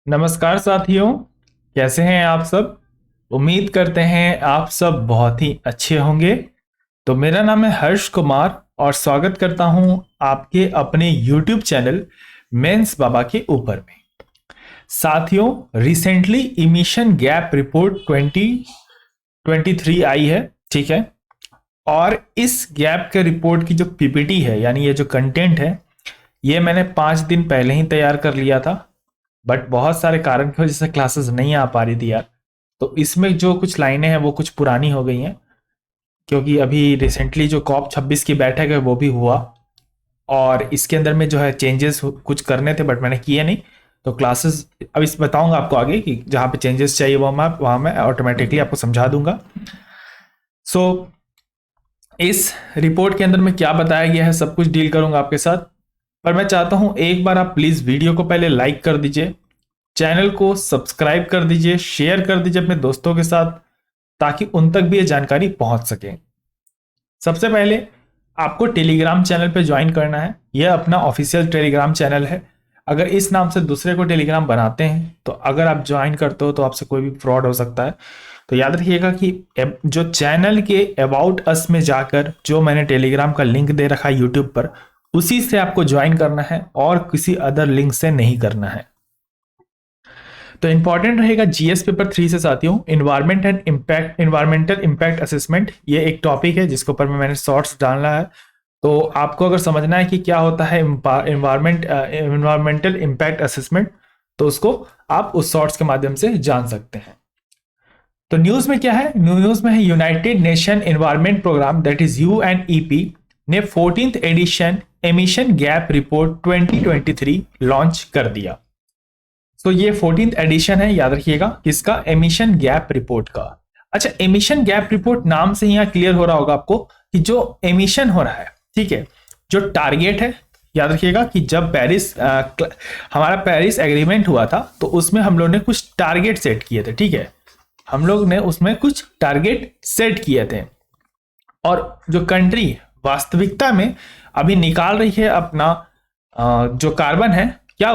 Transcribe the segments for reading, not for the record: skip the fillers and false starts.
नमस्कार साथियों, कैसे हैं आप सब। उम्मीद करते हैं आप सब बहुत ही अच्छे होंगे। तो मेरा नाम है हर्ष कुमार और स्वागत करता हूं आपके अपने YouTube चैनल मेंस बाबा के ऊपर में। साथियों, रिसेंटली इमिशन गैप रिपोर्ट 2023 आई है, ठीक है। और इस गैप के रिपोर्ट की जो पीपीटी है, यानी ये जो कंटेंट है, ये मैंने 5 दिन पहले ही तैयार कर लिया था। बट बहुत सारे कारण की वजह से क्लासेस नहीं आ पा रही थी यार। तो इसमें जो कुछ लाइनें हैं वो कुछ पुरानी हो गई हैं, क्योंकि अभी रिसेंटली जो कॉप 26 की बैठक है वो भी हुआ और इसके अंदर में जो है चेंजेस कुछ करने थे, बट मैंने किए नहीं। तो क्लासेस अब इस बताऊंगा आपको आगे कि जहाँ पे चेंजेस चाहिए वो मैं वहाँ मैं ऑटोमेटिकली आपको समझा दूंगा। सो इस रिपोर्ट के अंदर में क्या बताया गया है सब कुछ डील करूंगा आपके साथ। पर मैं चाहता हूं एक बार आप प्लीज़ वीडियो को पहले लाइक कर दीजिए, चैनल को सब्सक्राइब कर दीजिए, शेयर कर दीजिए अपने दोस्तों के साथ, ताकि उन तक भी ये जानकारी पहुंच सके। सबसे पहले आपको टेलीग्राम चैनल पे ज्वाइन करना है। यह अपना ऑफिशियल टेलीग्राम चैनल है। अगर इस नाम से दूसरे को टेलीग्राम बनाते हैं तो अगर आप ज्वाइन करते हो तो आपसे कोई भी फ्रॉड हो सकता है। तो याद रखिएगा कि जो चैनल के अबाउट अस में जाकर जो मैंने टेलीग्राम का लिंक दे रखा है यूट्यूब पर, उसी से आपको ज्वाइन करना है और किसी अदर लिंक से नहीं करना है। तो इंपॉर्टेंट रहेगा जीएस पेपर 3 से साथियों, इन्वायरमेंटल इम्पैक्ट असेसमेंट। ये एक टॉपिक है जिसके ऊपर मैंने शॉर्ट्स डालना है। तो आपको अगर समझना है कि क्या होता है इन्वायरमेंटल इम्पैक्ट असेसमेंट, तो उसको आप उस शॉर्ट्स के माध्यम से जान सकते हैं। तो न्यूज में क्या है, न्यूज में है United Nation Environment Programme that is UNEP ने 14th edition emission gap report 2023 launch कर दिया। तो ये 14th एडिशन है, याद रखिएगा किसका, एमिशन गैप रिपोर्ट का। अच्छा, एमिशन गैप रिपोर्ट नाम से यहाँ क्लियर हो रहा होगा आपको कि जो एमिशन हो रहा है, ठीक है, जो टारगेट है। याद रखिएगा कि जब हमारा पेरिस एग्रीमेंट हुआ था तो उसमें हम लोग ने कुछ टारगेट सेट किए थे, ठीक है। हम लोग ने उसमें कुछ टारगेट सेट किए थे और जो कंट्री वास्तविकता में अभी निकाल रही है अपना जो कार्बन है, क्या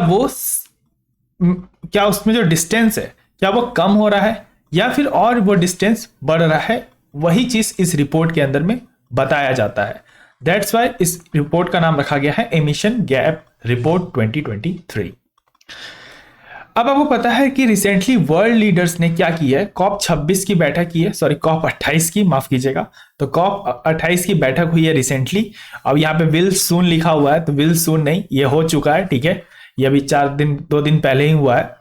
उसमें जो डिस्टेंस है क्या वो कम हो रहा है या फिर और वो डिस्टेंस बढ़ रहा है, वही चीज इस रिपोर्ट के अंदर में बताया जाता है। दैट्स वाई इस रिपोर्ट का नाम रखा गया है एमिशन गैप रिपोर्ट 2023। अब आपको पता है कि रिसेंटली वर्ल्ड लीडर्स ने क्या किया है, कॉप 26 की बैठक की है, सॉरी कॉप 28 की, माफ कीजिएगा। तो कॉप 28 की बैठक हुई है रिसेंटली। अब यहाँ पे विल सून लिखा हुआ है, तो विल सून नहीं, ये हो चुका है, ठीक है। ये अभी 2 दिन पहले ही हुआ है।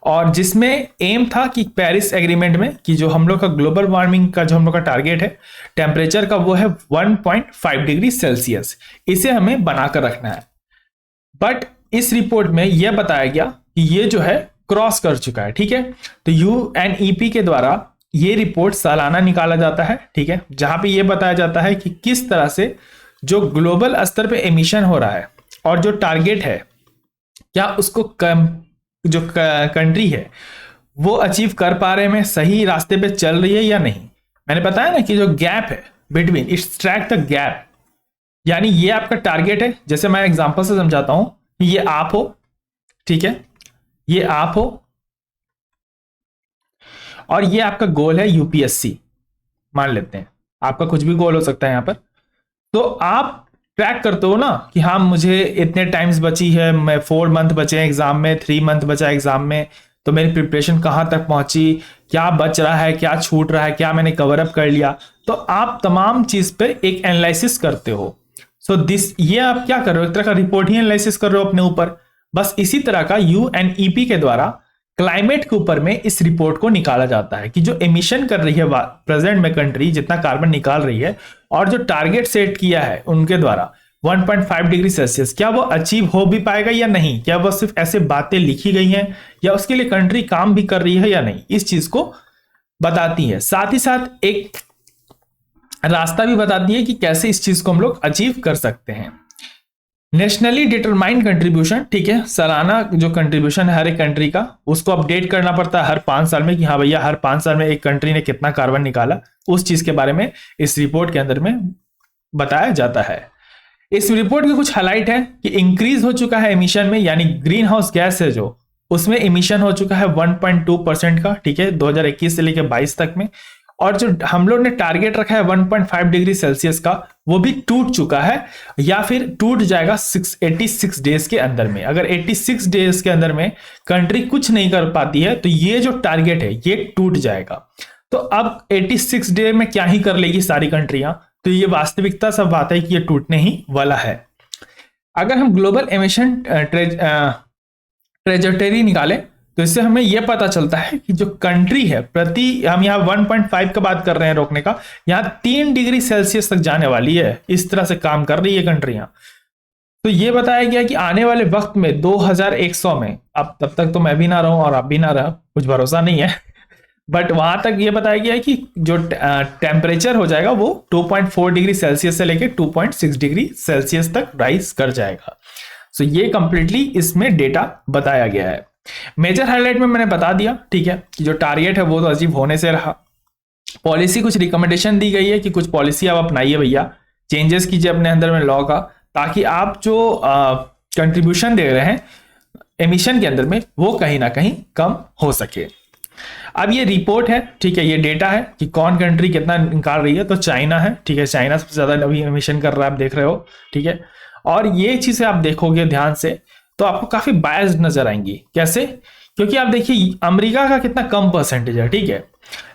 और जिसमें एम था कि पेरिस एग्रीमेंट में कि जो हम लोग का ग्लोबल वार्मिंग का जो हम लोग का टारगेट है टेम्परेचर का, वो है 1.5 डिग्री सेल्सियस, इसे हमें बनाकर रखना है। बट इस रिपोर्ट में यह बताया गया कि ये जो है क्रॉस कर चुका है, ठीक है। तो यूएनईपी के द्वारा ये रिपोर्ट सालाना निकाला जाता है, ठीक है, जहां पे ये बताया जाता है कि किस तरह से जो ग्लोबल स्तर पे एमिशन हो रहा है और जो टारगेट है, क्या उसको जो कंट्री है वो अचीव कर पा रहे हैं, सही रास्ते पे चल रही है या नहीं। मैंने बताया ना कि जो गैप है between, it's track the gap, यानी ये आपका टारगेट है। जैसे मैं एग्जांपल से समझाता हूं कि ये आप हो, ठीक है, ये आप हो और ये आपका गोल है यूपीएससी, मान लेते हैं आपका कुछ भी गोल हो सकता है यहां पर। तो आप ट्रैक करते हो ना कि हाँ मुझे इतने टाइम्स बची है, मैं 4 मंथ बचे हैं एग्जाम में, 3 मंथ बचा है एग्जाम में, तो मेरी प्रिपरेशन कहाँ तक पहुंची, क्या बच रहा है, क्या छूट रहा है, क्या मैंने कवर अप कर लिया। तो आप तमाम चीज पे एक एनालिसिस करते हो। ये आप क्या कर रहे हो, एक तरह का रिपोर्ट ही एनालिसिस कर रहे हो अपने ऊपर। बस इसी तरह का यूएनईपी के द्वारा क्लाइमेट के ऊपर में इस रिपोर्ट को निकाला जाता है कि जो एमिशन कर रही है प्रेजेंट में कंट्री, जितना कार्बन निकाल रही है और जो टारगेट सेट किया है उनके द्वारा 1.5 डिग्री सेल्सियस, क्या वो अचीव हो भी पाएगा या नहीं, क्या वो सिर्फ ऐसे बातें लिखी गई हैं या उसके लिए कंट्री काम भी कर रही है या नहीं, इस चीज को बताती है। साथ ही साथ एक रास्ता भी बताती है कि कैसे इस चीज को हम लोग अचीव कर सकते हैं। नेशनली डिटरमाइंड कंट्रीब्यूशन, ठीक है, सालाना जो कंट्रीब्यूशन है हर एक कंट्री का, उसको अपडेट करना पड़ता है हर 5 साल में कि हाँ भैया हर 5 साल में एक कंट्री ने कितना कार्बन निकाला, उस चीज के बारे में इस रिपोर्ट के अंदर में बताया जाता है। इस रिपोर्ट के कुछ हाईलाइट है कि इंक्रीज हो चुका है एमिशन में, यानी ग्रीन हाउस गैस है जो उसमें इमिशन हो चुका है 1.2% का, ठीक है, 2021 से लेकर 22 तक में। और जो हम लोग ने टारगेट रखा है 1.5 डिग्री सेल्सियस का, वो भी टूट चुका है या फिर टूट जाएगा 86 डेज के अंदर में। अगर 86 डेज के अंदर में कंट्री कुछ नहीं कर पाती है तो ये जो टारगेट है ये टूट जाएगा। तो अब 86 डे में क्या ही कर लेगी सारी कंट्रियां, तो ये वास्तविकता सब बात है कि ये टूटने ही वाला है। अगर हम ग्लोबल एमिशन ट्रेजेक्टरी निकालें तो इससे हमें यह पता चलता है कि जो कंट्री है प्रति, हम यहाँ 1.5 का बात कर रहे हैं रोकने का, यहाँ 3 डिग्री सेल्सियस तक जाने वाली है। इस तरह से काम कर रही है कंट्रियां। तो ये बताया गया कि आने वाले वक्त में 2100 में, अब तब तक तो मैं भी ना रहूं और आप भी ना रहा, कुछ भरोसा नहीं है, बट वहां तक ये बताया गया है कि जो टेम्परेचर हो जाएगा वो 2.4 डिग्री सेल्सियस से लेकर 2.6 डिग्री सेल्सियस तक राइज कर जाएगा। सो ये कंप्लीटली इसमें डेटा बताया गया है। मेजर हाईलाइट में मैंने बता दिया, ठीक है, कि जो टारगेट है वो तो अचीव होने से रहा। पॉलिसी कुछ रिकमेंडेशन दी गई है कि कुछ पॉलिसी आप अपनाइए भैया, चेंजेस कीजिए अपने अंदर में लॉ का, ताकि आप जो कंट्रीब्यूशन दे रहे हैं एमिशन के अंदर में वो कहीं ना कहीं कम हो सके। अब ये रिपोर्ट है, ठीक है, ये डेटा है कि कौन कंट्री कितना निकाल रही है। तो चाइना है, ठीक है, चाइना सबसे ज्यादा अभी एमिशन कर रहा है, आप देख रहे हो, ठीक है। और ये चीजें आप देखोगे ध्यान से तो आपको काफी बायस्ड नजर आएंगी। कैसे? क्योंकि आप देखिए अमेरिका का कितना कम परसेंटेज है, ठीक है,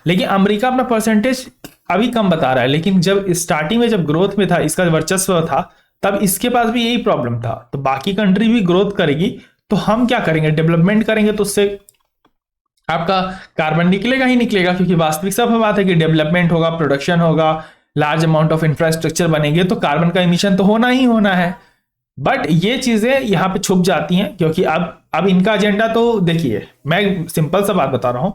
लेकिन अमेरिका अपना परसेंटेज अभी कम बता रहा है, लेकिन जब स्टार्टिंग में जब ग्रोथ में था, इसका वर्चस्व था, तब इसके पास भी यही प्रॉब्लम था। तो बाकी कंट्री भी ग्रोथ करेगी तो हम क्या करेंगे, डेवलपमेंट करेंगे, तो उससे आपका कार्बन निकलेगा ही निकलेगा। क्योंकि वास्तविक सब बात है कि डेवलपमेंट होगा, प्रोडक्शन होगा, लार्ज अमाउंट ऑफ इंफ्रास्ट्रक्चर बनेंगे तो कार्बन का इमिशन तो होना ही होना है। बट ये चीजें यहां पे छुप जाती हैं क्योंकि अब इनका एजेंडा, तो देखिए मैं सिंपल सा बात बता रहा हूं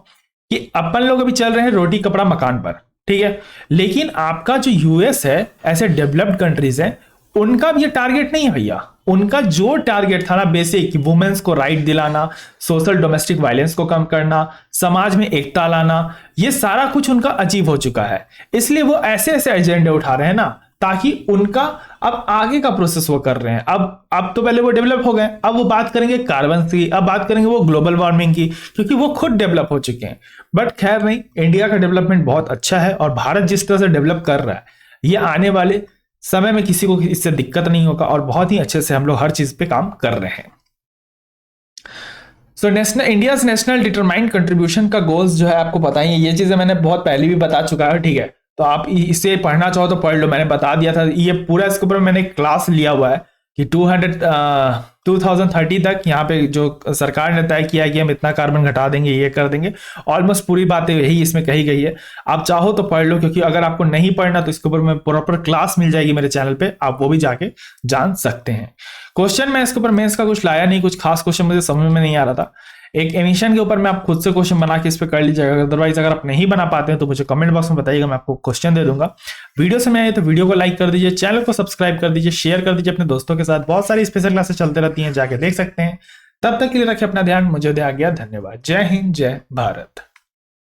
कि अपन लोग अभी चल रहे हैं रोटी कपड़ा मकान पर, ठीक है, लेकिन आपका जो यूएस है, ऐसे डेवलप्ड कंट्रीज हैं, उनका भी ये टारगेट नहीं है भैया। उनका जो टारगेट था ना बेसिक, वुमेन्स को राइट दिलाना, सोशल डोमेस्टिक वायलेंस को कम करना, समाज में एकता लाना, ये सारा कुछ उनका अचीव हो चुका है। इसलिए वो ऐसे ऐसे एजेंडे उठा रहे हैं ना, ताकि उनका अब आगे का प्रोसेस वो कर रहे हैं। अब तो पहले वो डेवलप हो गए, अब वो बात करेंगे कार्बन की, अब बात करेंगे वो ग्लोबल वार्मिंग की, क्योंकि वो खुद डेवलप हो चुके हैं। बट खैर नहीं, इंडिया का डेवलपमेंट बहुत अच्छा है और भारत जिस तरह से डेवलप कर रहा है, ये आने वाले समय में किसी को इससे दिक्कत नहीं होगा और बहुत ही अच्छे से हम लोग हर चीज पे काम कर रहे हैं। So India national determined contribution का गोल्स जो है आपको पता ही है, ये चीजें मैंने बहुत पहले भी बता चुका है, ठीक है, तो आप इसे पढ़ना चाहो तो पढ़ लो, मैंने बता दिया था। ये पूरा इसके ऊपर मैंने क्लास लिया हुआ है कि 2030 तक यहाँ पे जो सरकार ने तय किया कि हम इतना कार्बन घटा देंगे, ये कर देंगे, ऑलमोस्ट पूरी बातें यही इसमें कही गई है। आप चाहो तो पढ़ लो, क्योंकि अगर आपको नहीं पढ़ना तो इसके ऊपर में प्रॉपर क्लास मिल जाएगी मेरे चैनल पे, आप वो भी जाके जान सकते हैं। क्वेश्चन मैं इसके ऊपर मेंस का कुछ लाया नहीं, कुछ खास क्वेश्चन मुझे समझ में नहीं आ रहा था। एक एमिशन के ऊपर मैं आप खुद से क्वेश्चन बना के इस पे कर लीजिएगा। अदरवाइज अगर आप नहीं बना पाते हैं तो मुझे कमेंट बॉक्स में बताइएगा, मैं आपको क्वेश्चन दे दूंगा। वीडियो से मैं आए तो वीडियो को लाइक कर दीजिए, चैनल को सब्सक्राइब कर दीजिए, शेयर कर दीजिए अपने दोस्तों के साथ। बहुत सारी स्पेशल क्लासेस चलते रहती हैं, जाके देख सकते हैं। तब तक के लिए रखिए अपना ध्यान, मुझे दे आ गया, धन्यवाद। जय हिंद, जय भारत।